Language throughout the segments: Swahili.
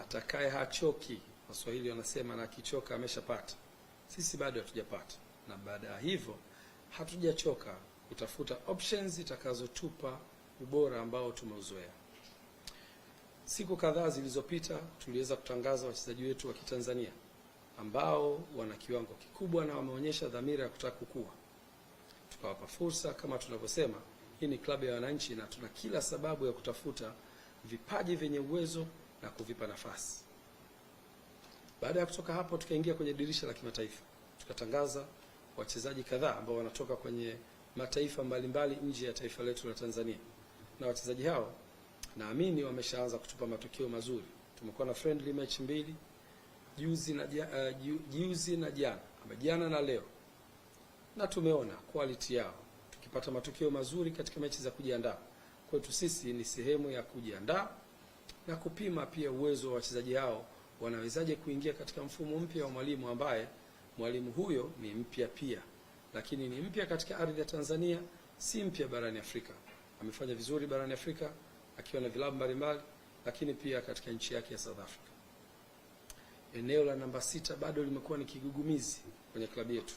atakaye hachoki, Waswahili wanasema na kichoka ameshapata. Sisi bado hatujapata, na baada ya hivyo hatujachoka kutafuta options zitakazotupa ubora ambao tumeuzoea. Siku kadhaa zilizopita tuliweza kutangaza wachezaji wetu wa Kitanzania ambao wana kiwango kikubwa na wameonyesha dhamira ya kutaka kukua. Tukawapa fursa. Kama tunavyosema, hii ni klabu ya wananchi na tuna kila sababu ya kutafuta vipaji vyenye uwezo na kuvipa nafasi. Baada ya kutoka hapo, tukaingia kwenye dirisha la kimataifa. Tukatangaza wachezaji kadhaa ambao wanatoka kwenye mataifa mbalimbali nje ya taifa letu la Tanzania. Na wachezaji hao naamini wameshaanza kutupa matokeo mazuri. Tumekuwa na friendly match mbili, juzi na jana na leo. Na tumeona quality yao tukipata matokeo mazuri katika mechi za kujiandaa. Kwetu sisi ni sehemu ya kujiandaa na kupima pia uwezo wa wachezaji hao wanawezaje kuingia katika mfumo mpya wa mwalimu, ambaye mwalimu huyo ni mpya pia, lakini ni mpya katika ardhi ya Tanzania, si mpya barani Afrika. Amefanya vizuri barani Afrika akiwa na vilabu mbalimbali, lakini pia katika nchi yake ya South Africa. Eneo la namba 6 bado limekuwa ni kigugumizi kwenye klabu yetu,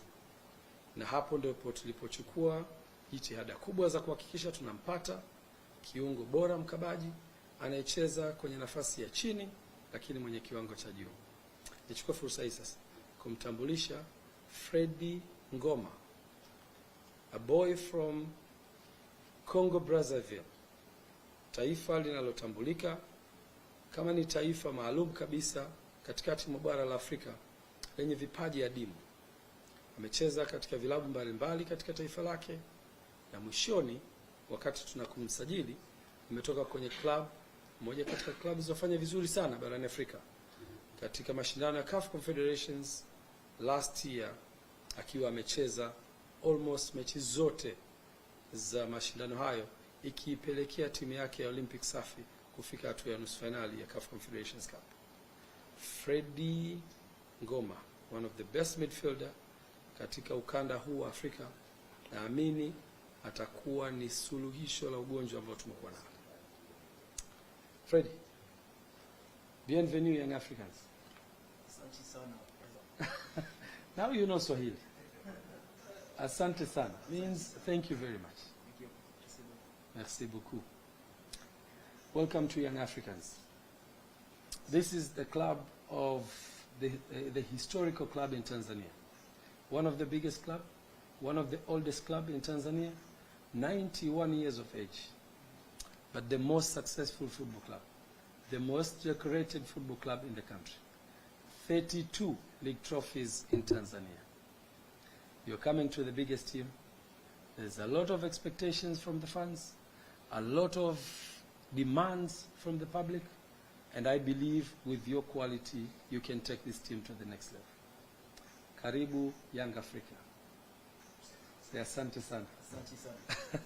na hapo ndipo tulipochukua jitihada kubwa za kuhakikisha tunampata kiungo bora mkabaji anayecheza kwenye nafasi ya chini lakini mwenye kiwango cha juu. Nichukue fursa hii sasa kumtambulisha Fredy Ngoma, a boy from Congo Brazzaville, taifa linalotambulika kama ni taifa maalum kabisa katikati mwa bara la Afrika lenye vipaji adimu. Amecheza katika vilabu mbalimbali katika taifa lake, na mwishoni wakati tunakumsajili umetoka kwenye club moja katika klabu zilizofanya vizuri sana barani Afrika katika mashindano ya CAF Confederations last year, akiwa amecheza almost mechi zote za mashindano hayo, ikiipelekea timu yake ya Olympic Safi kufika hatua ya nusu finali ya CAF Confederations Cup. Fredy Ngoma, one of the best midfielder katika ukanda huu wa Afrika, naamini atakuwa ni suluhisho la ugonjwa ambao tumekuwa nao. Fredy, bienvenue Young Africans. Asante sana. Now you know Swahili. Asante sana means thank you very much. Thank you. Merci beaucoup. Welcome to Young Africans. This is the club of the historical club in Tanzania. One of the biggest club, one of the oldest club in Tanzania, 91 years of age. But the most successful football club, the most decorated football club in the country. 32 league trophies in Tanzania. You're coming to the biggest team. There's a lot of expectations from the fans, a lot of demands from the public, and I believe with your quality, you can take this team to the next level. Karibu Young Africa. Say asante sana. Asante sana.